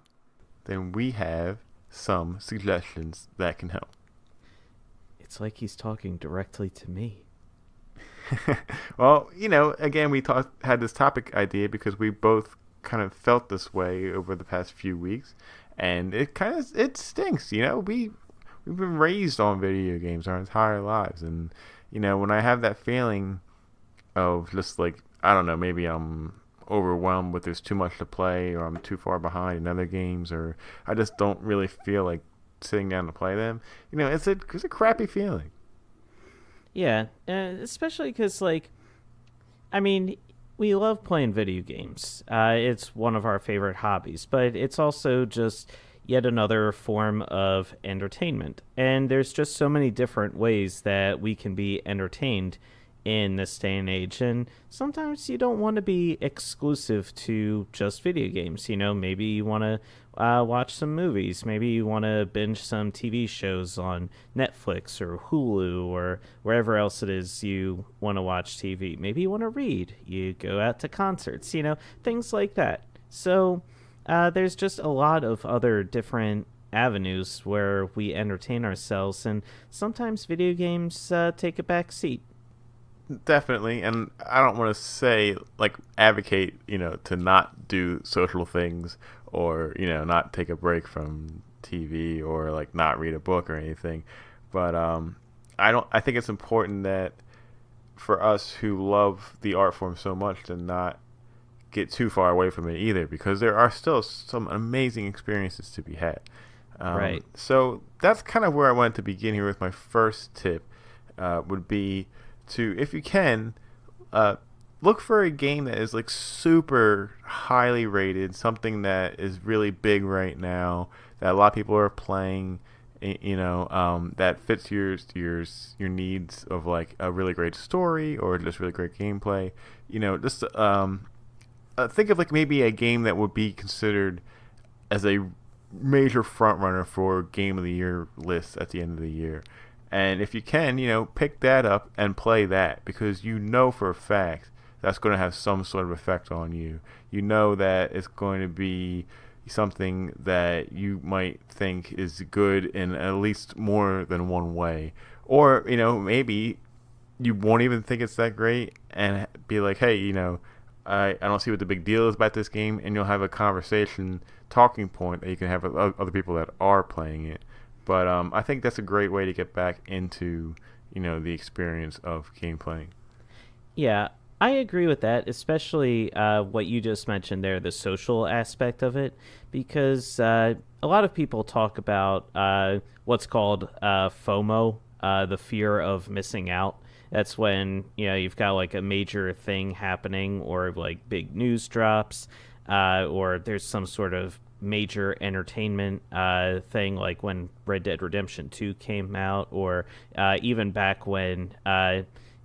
then we have some suggestions that can help. It's like he's talking directly to me. Well, again, we had this topic idea because we both kind of felt this way over the past few weeks, and it stinks. We've been raised on video games our entire lives, and when I have that feeling of just like, I don't know, maybe I'm overwhelmed with there's too much to play, or I'm too far behind in other games, or I just don't really feel like sitting down to play them. It's a crappy feeling. Yeah, especially because, we love playing video games. It's one of our favorite hobbies, but it's also just yet another form of entertainment. And there's just so many different ways that we can be entertained in this day and age. And sometimes you don't want to be exclusive to just video games. Maybe you want to watch some movies. Maybe you want to binge some TV shows on Netflix or Hulu or wherever else it is you want to watch TV. Maybe you want to read. You go out to concerts, things like that. So there's just a lot of other different avenues where we entertain ourselves, and sometimes video games take a back seat. Definitely, and I don't want to say advocate, to not do social things or not take a break from TV or not read a book or anything, but I think it's important that for us who love the art form so much to not get too far away from it either, because there are still some amazing experiences to be had. Right. So that's kind of where I wanted to begin here with my first tip. Would be to, if you can, look for a game that is super highly rated, something that is really big right now, that a lot of people are playing, that fits your needs of a really great story or just really great gameplay. Just think of maybe a game that would be considered as a major front runner for Game of the Year lists at the end of the year. And if you can, pick that up and play that, because for a fact that's going to have some sort of effect on you. That it's going to be something that you might think is good in at least more than one way. Or, maybe you won't even think it's that great and be like, hey, I don't see what the big deal is about this game, and you'll have a conversation talking point that you can have with other people that are playing it. But I think that's a great way to get back into, the experience of game playing. Yeah, I agree with that, especially what you just mentioned there, the social aspect of it, because a lot of people talk about what's called FOMO, the fear of missing out. That's when, you've got a major thing happening, or big news drops, or there's some sort of major entertainment thing, like when Red Dead Redemption 2 came out, or even back when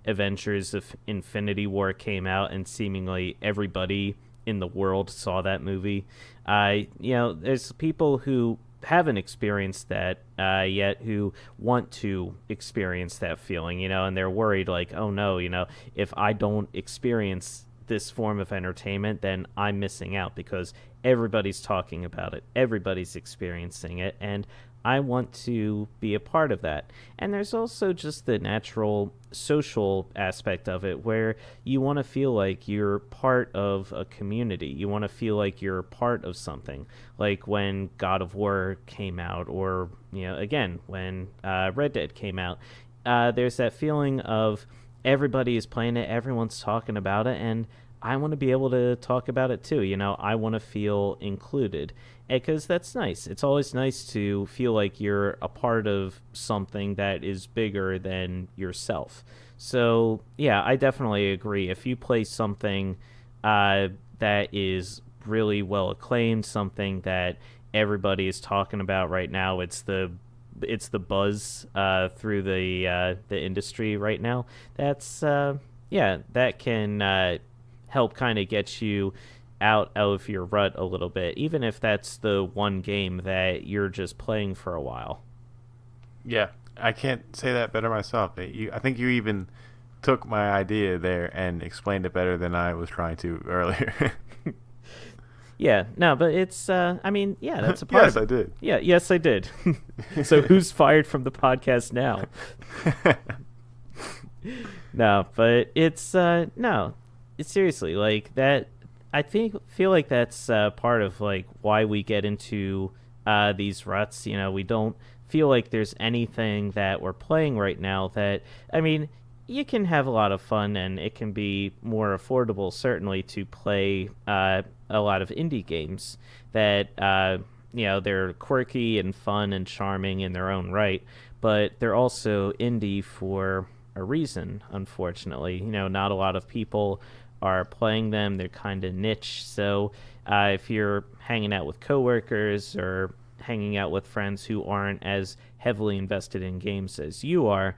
Avengers of Infinity War came out and seemingly everybody in the world saw that movie. There's people who haven't experienced that yet, who want to experience that feeling, and they're worried oh no, if I don't experience this form of entertainment, then I'm missing out because everybody's talking about it, everybody's experiencing it, and I want to be a part of that. And there's also just the natural social aspect of it, where you want to feel like you're part of a community. You want to feel like you're part of something. Like when God of War came out, or, again, when Red Dead came out, there's that feeling of everybody is playing it, everyone's talking about it, and I want to be able to talk about it too. I want to feel included because that's nice. It's always nice to feel like you're a part of something that is bigger than yourself. So, yeah, I definitely agree. If you play something that is really well acclaimed, something that everybody is talking about right now, it's the buzz through the industry right now. That's yeah, that can help kind of get you out of your rut a little bit, even if that's the one game that you're just playing for a while. Yeah, I can't say that better myself. I think you even took my idea there and explained it better than I was trying to earlier. Yeah, no, but it's I mean, yeah, that's a part Yes, of it. I did. Yeah, yes, I did. So who's fired from the podcast now? No, but it's no, it's seriously like that. I feel like that's part of like why we get into these ruts. We don't feel like there's anything that we're playing right now that, I mean, you can have a lot of fun and it can be more affordable certainly to play a lot of indie games that they're quirky and fun and charming in their own right, but they're also indie for a reason. Unfortunately, not a lot of people are playing them. They're kind of niche. So if you're hanging out with coworkers or hanging out with friends who aren't as heavily invested in games as you are,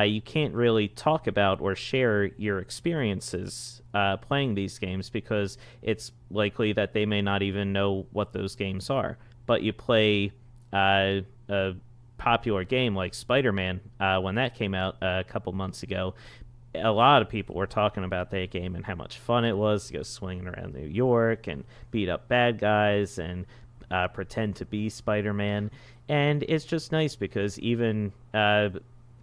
you can't really talk about or share your experiences playing these games because it's likely that they may not even know what those games are. But you play a popular game like Spider-Man when that came out a couple months ago. A lot of people were talking about that game and how much fun it was to go swinging around New York and beat up bad guys and pretend to be Spider-Man. And it's just nice because even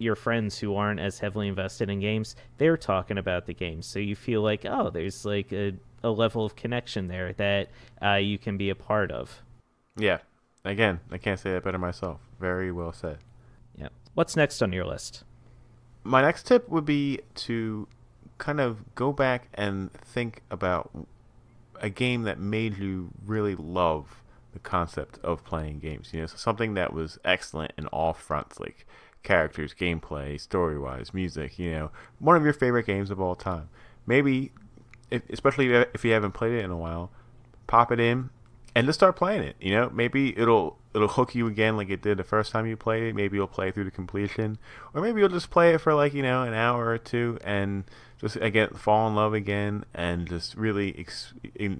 your friends who aren't as heavily invested in games, they're talking about the games. So you feel like, oh, there's like a level of connection there that you can be a part of. Yeah. Again, I can't say that better myself. Very well said. Yeah. What's next on your list? My next tip would be to kind of go back and think about a game that made you really love the concept of playing games. So something that was excellent in all fronts, like characters, gameplay, story-wise, music. One of your favorite games of all time. Maybe, especially if you haven't played it in a while, pop it in and just start playing it. Maybe it'll hook you again like it did the first time you played it. Maybe you'll play through to completion, or maybe you'll just play it for like an hour or two and just again fall in love again and just really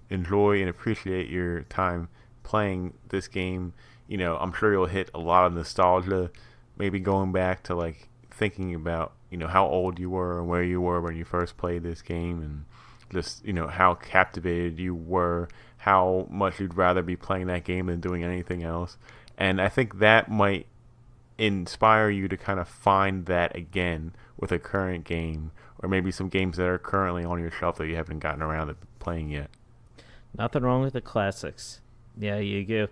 enjoy and appreciate your time playing this game. I'm sure you'll hit a lot of nostalgia, maybe going back to like thinking about how old you were and where you were when you first played this game, and just how captivated you were, how much you'd rather be playing that game than doing anything else. And I think that might inspire you to kind of find that again with a current game, or maybe some games that are currently on your shelf that you haven't gotten around to playing yet. Nothing wrong with the classics. Yeah, you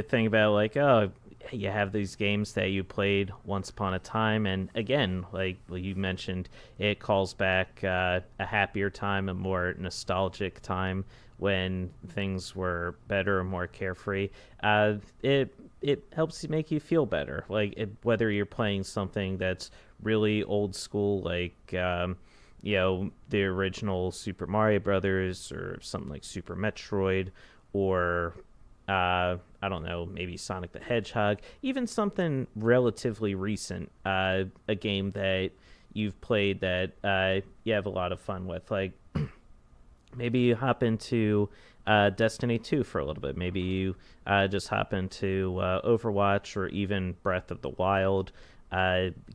think about like, oh, you have these games that you played once upon a time, and again, like you mentioned, it calls back a happier time, a more nostalgic time when things were better and more carefree. It helps you make you feel better, like whether you're playing something that's really old school, like the original Super Mario Brothers, or something like Super Metroid, or I don't know, maybe Sonic the Hedgehog, even something relatively recent, a game that you've played that you have a lot of fun with. Like maybe you hop into Destiny 2 for a little bit. Maybe you just hop into Overwatch, or even Breath of the Wild.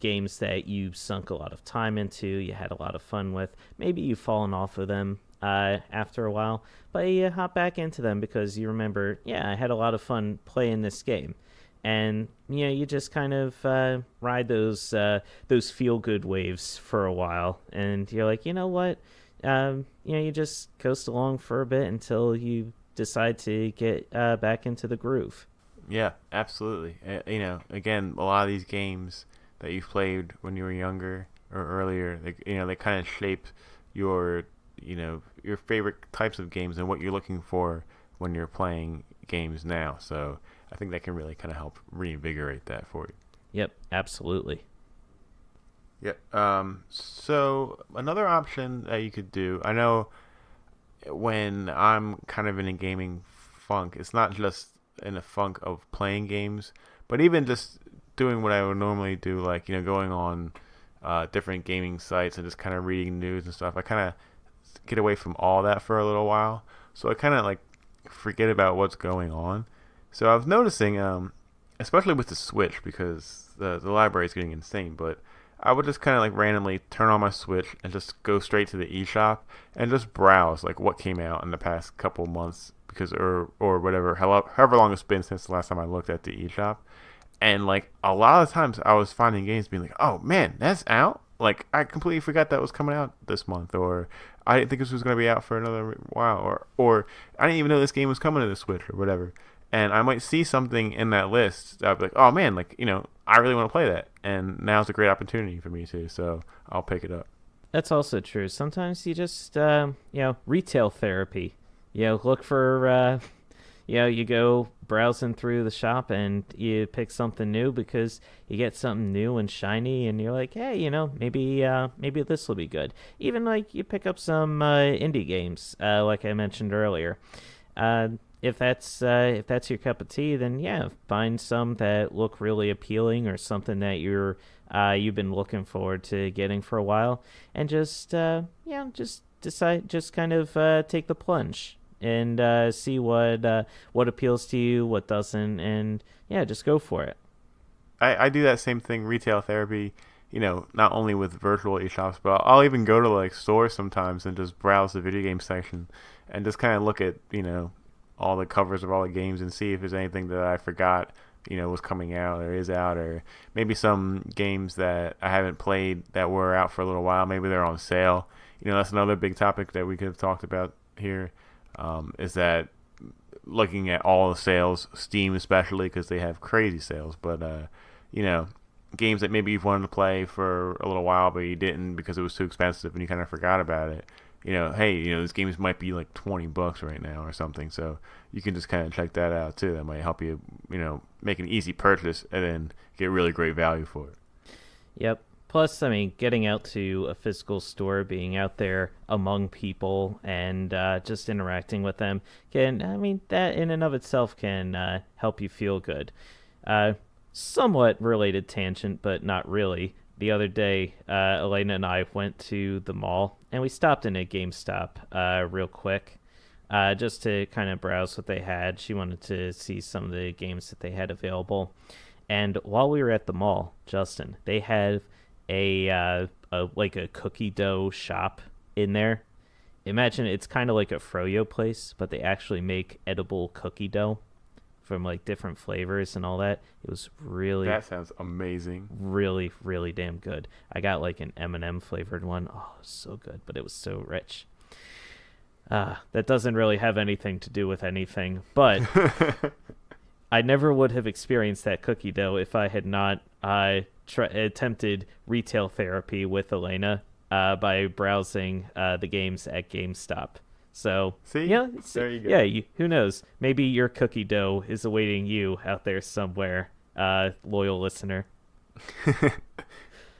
Games that you sunk a lot of time into, you had a lot of fun with. Maybe you've fallen off of them after a while, but you hop back into them because you remember, yeah, I had a lot of fun playing this game. And you just kind of ride those feel good waves for a while, and you're like, you know what, you just coast along for a bit until you decide to get back into the groove. Yeah, absolutely. Again, a lot of these games that you've played when you were younger or earlier, they kind of shape your your favorite types of games and what you're looking for when you're playing games now. So I think that can really kind of help reinvigorate that for you. Yep, absolutely. Yeah. So another option that you could do, I know when I'm kind of in a gaming funk, it's not just in a funk of playing games, but even just doing what I would normally do, like going on different gaming sites and just kind of reading news and stuff. I kind of get away from all that for a little while, so I kind of like forget about what's going on. So I was noticing, especially with the Switch, because the library is getting insane, but I would just kind of like randomly turn on my Switch and just go straight to the eShop and just browse like what came out in the past couple months, because or whatever, however long it's been since the last time I looked at the eShop. And like a lot of times I was finding games being like, oh man, that's out. Like I completely forgot that was coming out this month, or I didn't think this was going to be out for another while, or I didn't even know this game was coming to the Switch or whatever. And I might see something in that list that I'd be like, oh man, like I really want to play that, and now's a great opportunity for me to, so I'll pick it up. That's also true. Sometimes you just, retail therapy. Look for, you go browsing through the shop and you pick something new because you get something new and shiny, and you're like, hey, maybe this will be good. Even like you pick up some indie games, like I mentioned earlier. If that's your cup of tea, then yeah, find some that look really appealing or something that you've been looking forward to getting for a while, and just decide, just kind of take the plunge and see what appeals to you, what doesn't, and yeah, just go for it. I do that same thing, retail therapy. Not only with virtual eShops, but I'll even go to like stores sometimes and just browse the video game section and just kind of look at all the covers of all the games and see if there's anything that I forgot, was coming out or is out, or maybe some games that I haven't played that were out for a little while. Maybe they're on sale. That's another big topic that we could have talked about here, is that looking at all the sales, Steam especially, because they have crazy sales, but, games that maybe you've wanted to play for a little while, but you didn't because it was too expensive and you kind of forgot about it. Hey, these games might be like $20 right now or something. So you can just kind of check that out too. That might help you, make an easy purchase and then get really great value for it. Yep. Plus, I mean, getting out to a physical store, being out there among people, and just interacting with them that in and of itself can help you feel good. Somewhat related tangent, but not really. The other day, Elena and I went to the mall, and we stopped in at GameStop real quick, just to kind of browse what they had. She wanted to see some of the games that they had available. And while we were at the mall, Justin, they had a cookie dough shop in there. Imagine it's kind of like a froyo place, but they actually make edible cookie dough from like different flavors and all that. It was really, that sounds amazing. Really, really damn good. I got like an M&M flavored one. Oh, it was so good, but it was so rich. That doesn't really have anything to do with anything, but I never would have experienced that cookie dough if I had not attempted retail therapy with Elena by browsing the games at GameStop. So, see, yeah, there you go. Yeah, who knows? Maybe your cookie dough is awaiting you out there somewhere, loyal listener.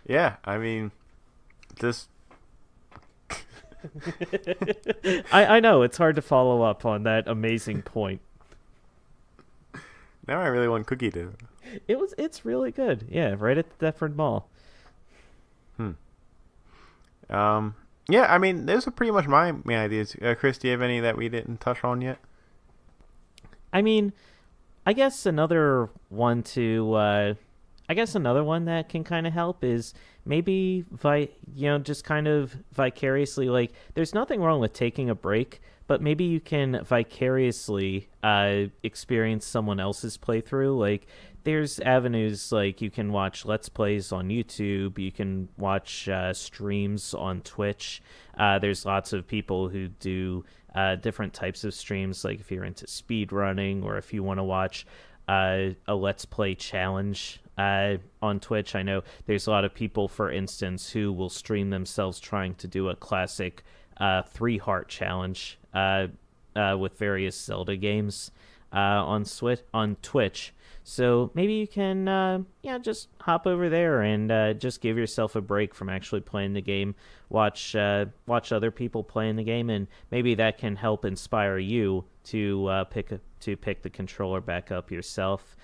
Yeah, I mean, just I know it's hard to follow up on that amazing point. Now I really want cookie dough. It's really good. Yeah, right at the Deptford Mall. Yeah, I mean, those are pretty much my main ideas. Chris, do you have any that we didn't touch on yet? I mean, I guess another one that can kind of help is maybe just kind of vicariously, like, there's nothing wrong with taking a break, but maybe you can vicariously experience someone else's playthrough. Like, there's avenues, like you can watch Let's Plays on YouTube, you can watch streams on Twitch. There's lots of people who do different types of streams, like if you're into speed running or if you want to watch a Let's Play challenge on Twitch. I know there's a lot of people, for instance, who will stream themselves trying to do a classic three heart challenge with various Zelda games on Twitch. So maybe you can just hop over there and just give yourself a break from actually playing the game. Watch other people playing the game, and maybe that can help inspire you to pick the controller back up yourself,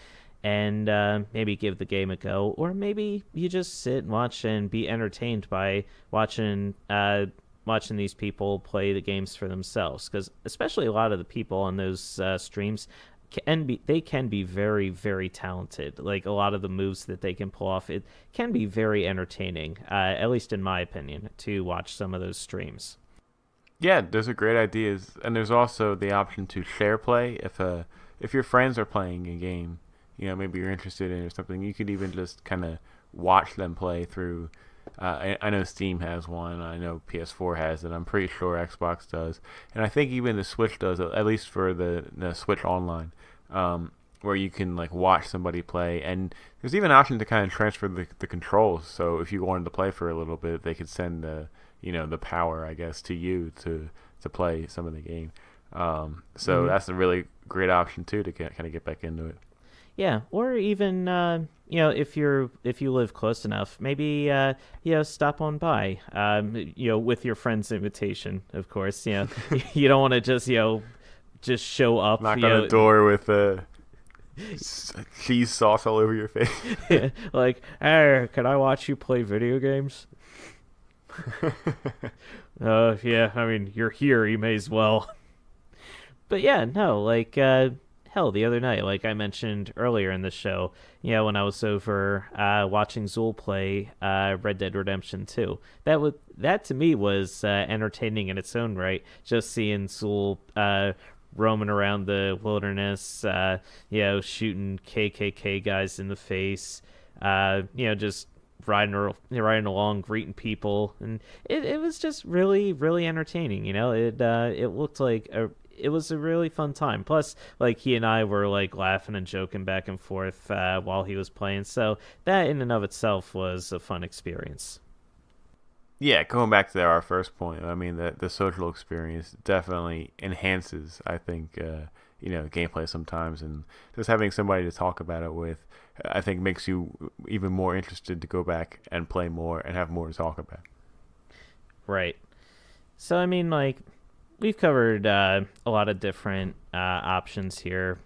and maybe give the game a go. Or maybe you just sit and watch and be entertained by watching these people play the games for themselves, because especially a lot of the people on those streams can be very, very talented. Like, a lot of the moves that they can pull off, it can be very entertaining, at least in my opinion, to watch some of those streams. Yeah, those are great ideas, and there's also the option to share play. If your friends are playing a game, maybe you're interested in or something, you could even just kind of watch them play through. I know Steam has one. I know PS4 has it. I'm pretty sure Xbox does, and I think even the Switch does, at least for the Switch Online, where you can like watch somebody play, and there's even an option to kind of transfer the controls. So if you wanted to play for a little bit, they could send the power, I guess, to you to play some of the game. So that's a really great option too to kind of get back into it. Yeah, or even if you live close enough, maybe stop on by. With your friend's invitation, of course. You don't want to just show up. Knock on the door with cheese sauce all over your face. Like, hey, can I watch you play video games? Yeah, I mean, you're here, you may as well. But yeah, no, like, hell, the other night, like I mentioned earlier in the show, when I was over watching Zool play Red Dead Redemption 2, that to me was entertaining in its own right. Just seeing Zool roaming around the wilderness, shooting KKK guys in the face, just riding along, greeting people, and it was just really, really entertaining. It looked like it was a really fun time. Plus, like, he and I were like laughing and joking back and forth while he was playing. So that in and of itself was a fun experience. Yeah, going back to our first point, I mean, the social experience definitely enhances, I think, gameplay sometimes, and just having somebody to talk about it with, I think, makes you even more interested to go back and play more and have more to talk about. Right. So, I mean, like, we've covered a lot of different options here.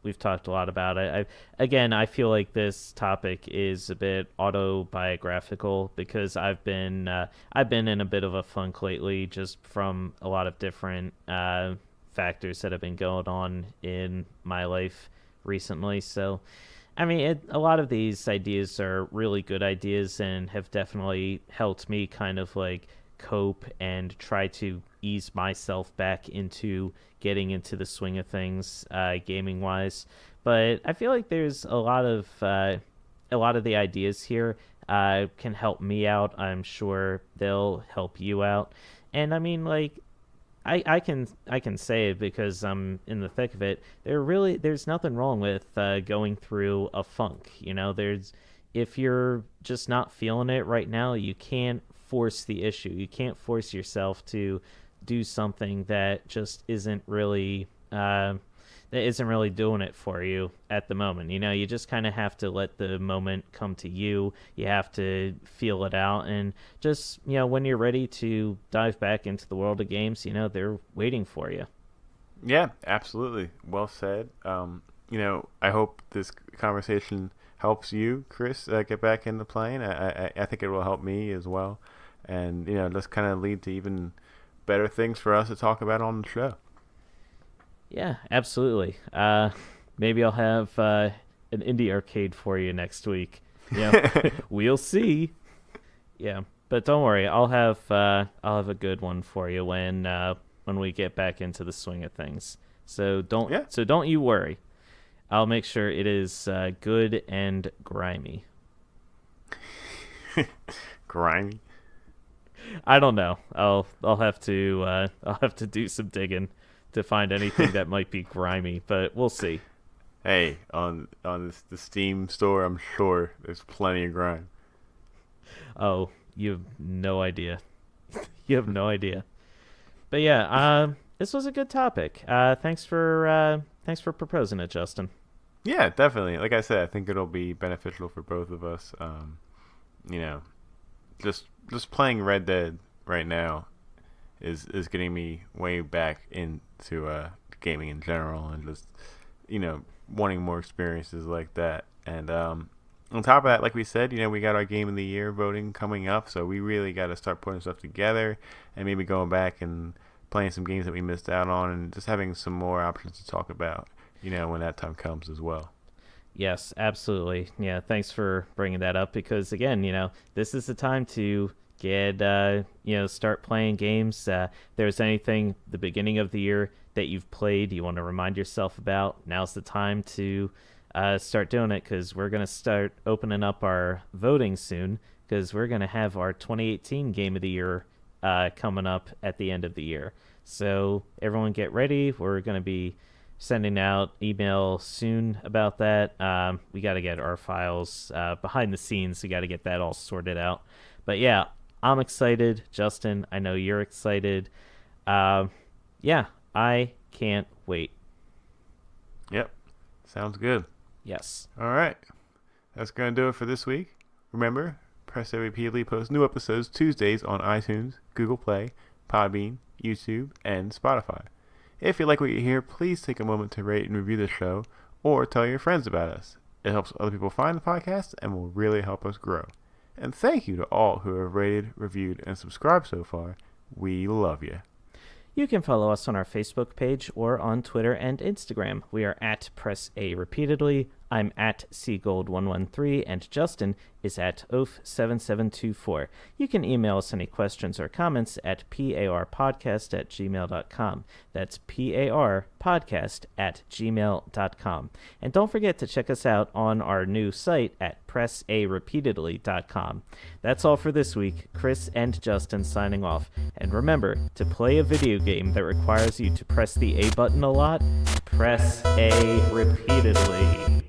We've talked a lot about it. I feel like this topic is a bit autobiographical because I've been in a bit of a funk lately, just from a lot of different factors that have been going on in my life recently. So, I mean, a lot of these ideas are really good ideas and have definitely helped me kind of like cope and try to ease myself back into getting into the swing of things, gaming wise. But I feel like there's a lot of the ideas here can help me out. I'm sure they'll help you out. And I mean, like, I can say it because I'm in the thick of it. There's nothing wrong with going through a funk. If you're just not feeling it right now, you can't force the issue. You can't force yourself to do something that just isn't really doing it for you at the moment. You just kind of have to let the moment come to you. You have to feel it out, and just when you're ready to dive back into the world of games, they're waiting for you. Yeah, absolutely. Well said. I hope this conversation helps you, Chris, get back into playing. I think it will help me as well, and just kind of lead to even better things for us to talk about on the show. Yeah, absolutely. Maybe I'll have an indie arcade for you next week. Yeah, we'll see. Yeah, but don't worry, I'll have a good one for you when we get back into the swing of things. So don't you worry. I'll make sure it is good and grimy. Grimy? I don't know. I'll have to do some digging to find anything that might be grimy, but we'll see. Hey, on the Steam store, I'm sure there's plenty of grime. Oh, you have no idea. You have no idea. But yeah, this was a good topic. Thanks for proposing it, Justin. Yeah, definitely. Like I said, I think it'll be beneficial for both of us. You know, just playing Red Dead right now is getting me way back into gaming in general, and just wanting more experiences like that. And on top of that, like we said, we got our game of the year voting coming up, so we really got to start putting stuff together and maybe going back and playing some games that we missed out on, and just having some more options to talk about. When that time comes as well. Yes, absolutely. Yeah, thanks for bringing that up because again, this is the time to get start playing games. If there's anything the beginning of the year that you've played you want to remind yourself about, now's the time to start doing it because we're going to start opening up our voting soon because we're going to have our 2018 Game of the Year coming up at the end of the year. So everyone get ready. We're going to be sending out email soon about that. We got to get our files behind the scenes. We got to get that all sorted out. But yeah, I'm excited. Justin, I know you're excited. Yeah, I can't wait. Yep. Sounds good. Yes. All right. That's going to do it for this week. Remember, Press A repeatedly posts new episodes Tuesdays on iTunes, Google Play, Podbean, YouTube, and Spotify. If you like what you hear, please take a moment to rate and review the show or tell your friends about us. It helps other people find the podcast and will really help us grow. And thank you to all who have rated, reviewed, and subscribed so far. We love you. You can follow us on our Facebook page or on Twitter and Instagram. We are at Press A Repeatedly. I'm at Seagold113, and Justin is at Oaf7724. You can email us any questions or comments at parpodcast@gmail.com. That's parpodcast@gmail.com. And don't forget to check us out on our new site at pressarepeatedly.com. That's all for this week. Chris and Justin signing off. And remember, to play a video game that requires you to press the A button a lot, press A repeatedly.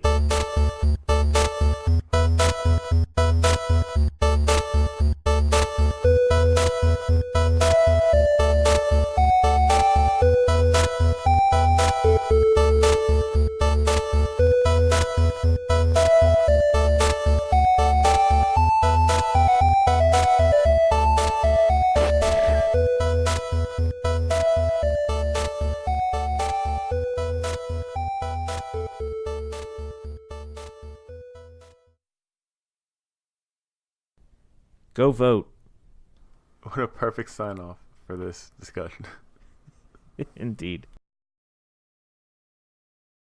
Go vote. What a perfect sign off for this discussion. Indeed.